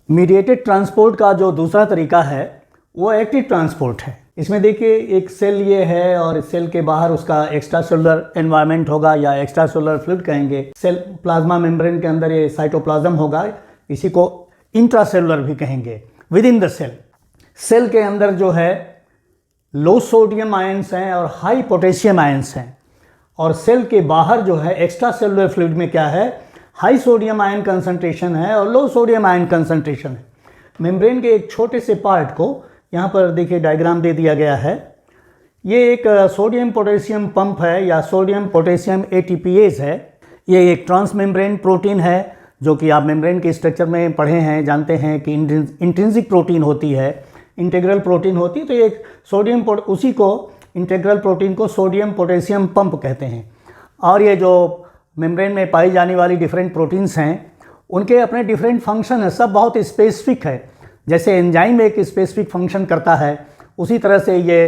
Mediated transport का जो दूसरा तरीका है वो एक्टिव ट्रांसपोर्ट है। इसमें देखिए एक सेल ये है और सेल के बाहर उसका एक्स्ट्रा सेलुलर एनवायरनमेंट होगा या एक्स्ट्रा सेलुलर फ्लूइड कहेंगे। सेल प्लाज्मा मेम्ब्रेन के अंदर ये साइटोप्लाज्म होगा, इसी को इंट्रासेलुलर भी कहेंगे। Within the cell, cell के अंदर जो है लो सोडियम आयंस हैं और हाई पोटेशियम आयंस हैं, और सेल के बाहर जो है एक्स्ट्रा सेलुलर फ्लूइड में क्या है, हाई सोडियम आयन कंसंट्रेशन है और लो सोडियम आयन कंसंट्रेशन है। मेम्ब्रेन के एक छोटे से पार्ट को यहाँ पर देखिए डायग्राम दे दिया गया है। ये एक सोडियम पोटेशियम पंप है या सोडियम पोटेशियम ATPase है। ये एक ट्रांस मेम्ब्रेन प्रोटीन है जो कि आप मेम्ब्रेन के स्ट्रक्चर में पढ़े हैं, जानते हैं कि इंट्रिंसिक प्रोटीन होती है, इंटीग्रल प्रोटीन होती है। तो एक सोडियम उसी को इंटीग्रल प्रोटीन को सोडियम पोटेशियम पंप कहते हैं। और ये जो मेम्ब्रेन में पाई जाने वाली डिफरेंट प्रोटीन्स हैं उनके अपने डिफरेंट फंक्शन हैं, सब बहुत स्पेसिफिक है। जैसे एंजाइम एक स्पेसिफिक फंक्शन करता है, उसी तरह से ये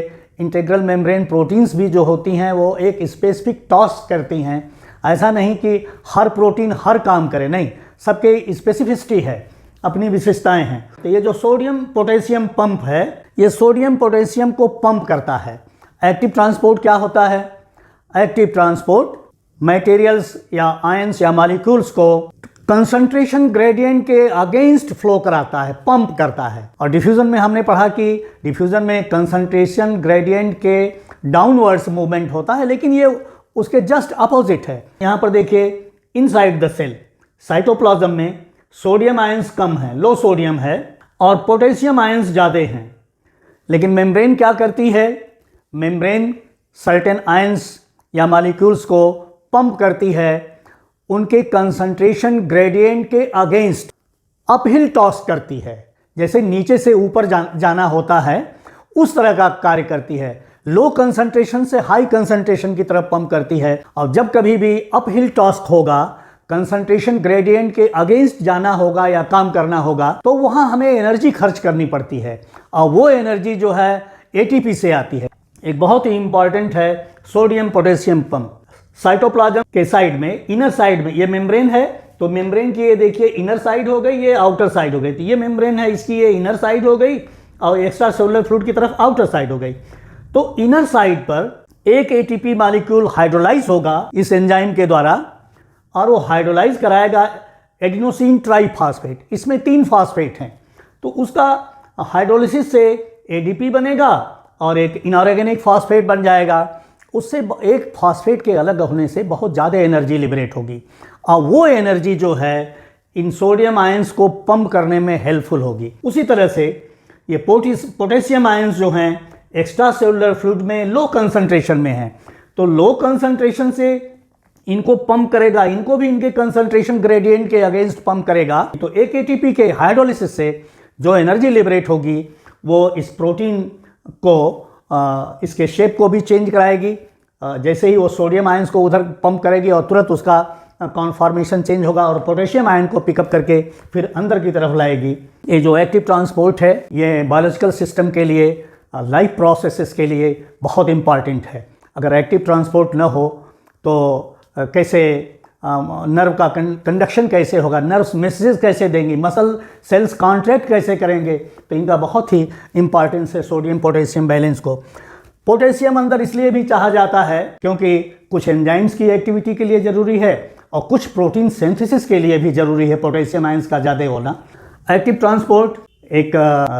इंटीग्रल मेम्ब्रेन प्रोटीन्स भी जो होती हैं वो एक स्पेसिफिक टास्क करती हैं। ऐसा नहीं कि हर प्रोटीन हर काम करे, नहीं, सबके स्पेसिफिसिटी है, अपनी विशेषताएं हैं। तो ये जो सोडियम पोटेशियम पंप है, ये सोडियम पोटेशियम को पंप करता है। एक्टिव ट्रांसपोर्ट क्या होता है? एक्टिव ट्रांसपोर्ट मटेरियल्स या आयंस या मॉलिक्यूल्स को कंसंट्रेशन ग्रेडियंट के अगेंस्ट फ्लो कराता है, पंप करता है। और डिफ्यूजन में हमने पढ़ा कि डिफ्यूजन में कंसंट्रेशन ग्रेडियंट के डाउनवर्ड्स मूवमेंट होता है, लेकिन ये उसके जस्ट अपोजिट है। यहाँ पर देखिए इनसाइड द सेल साइटोप्लाज्म में सोडियम आयंस कम है, लो सोडियम है, और पोटेशियम आयंस ज़्यादा हैं। लेकिन मेम्ब्रेन क्या करती है? मेम्ब्रेन सर्टेन आयंस या मॉलिक्यूल्स को पंप करती है, उनके कंसंट्रेशन ग्रेडियंट के अगेंस्ट अपहिल टॉस करती है। जैसे नीचे से ऊपर जाना होता है उस तरह का कार्य करती है। लो कंसंट्रेशन से हाई कंसंट्रेशन की तरफ पंप करती है। और जब कभी भी अपहिल टास्क होगा, कंसंट्रेशन ग्रेडियंट के अगेंस्ट जाना होगा या काम करना होगा, तो वहाँ हमें एनर्जी खर्च करनी पड़ती है, और वो एनर्जी जो है ATP से आती है। एक बहुत ही इंपॉर्टेंट है सोडियम पोटेशियम पंप। साइटोप्लाज्म के साइड में, इनर साइड में, ये मेम्ब्रेन है, तो मेम्ब्रेन की ये देखिए इनर साइड हो गई, ये आउटर साइड हो गई। तो ये मेम्ब्रेन है, इसकी ये इनर साइड हो गई और एक्स्ट्रा सेलुलर फ्लूइड की तरफ आउटर साइड हो गई। तो इनर साइड पर एक ATP मॉलिक्यूल हाइड्रोलाइज होगा इस एंजाइम के द्वारा, और वो हाइड्रोलाइज कराएगा एडिनोसिन ट्राइफॉस्फेट। इसमें 3 फॉस्फेट हैं, तो उसका हाइड्रोलिसिस से ADP बनेगा और एक इनऑर्गेनिक फॉस्फेट बन जाएगा। उससे एक फॉस्फेट के अलग होने से बहुत ज़्यादा एनर्जी लिबरेट होगी, और वो एनर्जी जो है इन सोडियम आयंस को पंप करने में हेल्पफुल होगी। उसी तरह से ये पोटेशियम आयंस जो हैं एक्स्ट्रा सेलुलर फ्लूइड में लो कंसंट्रेशन में हैं, तो लो कंसंट्रेशन से इनको पंप करेगा, इनको भी इनके कंसंट्रेशन ग्रेडियंट के अगेंस्ट पंप करेगा। तो एक ATP के हाइड्रोलिसिस से जो एनर्जी लिबरेट होगी वो इस प्रोटीन को इसके शेप को भी चेंज कराएगी। जैसे ही वो सोडियम आयंस को उधर पंप करेगी और तुरंत उसका कॉन्फॉर्मेशन चेंज होगा और पोटेशियम आयन को पिकअप करके फिर अंदर की तरफ लाएगी। ये जो एक्टिव ट्रांसपोर्ट है ये बायोलॉजिकल सिस्टम के लिए, लाइफ प्रोसेसेस के लिए बहुत इम्पॉर्टेंट है। अगर एक्टिव ट्रांसपोर्ट न हो तो कैसे नर्व का कंडक्शन कैसे होगा, नर्व्स मैसेजेस कैसे देंगी, मसल सेल्स कॉन्ट्रैक्ट कैसे करेंगे, तो इनका बहुत ही इंपॉर्टेंस है सोडियम पोटेशियम बैलेंस को। पोटेशियम अंदर इसलिए भी चाहा जाता है क्योंकि कुछ एंजाइम्स की एक्टिविटी के लिए ज़रूरी है और कुछ प्रोटीन सिंथेसिस के लिए भी ज़रूरी है पोटेशियम आयंस का ज़्यादा होना। एक्टिव ट्रांसपोर्ट एक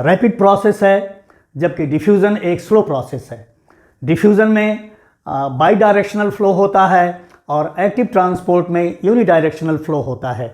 रैपिड प्रोसेस है, जबकि डिफ्यूज़न एक स्लो प्रोसेस है। डिफ्यूज़न में बाई डायरेक्शनल फ्लो होता है और एक्टिव ट्रांसपोर्ट में यूनिडायरेक्शनल फ्लो होता है।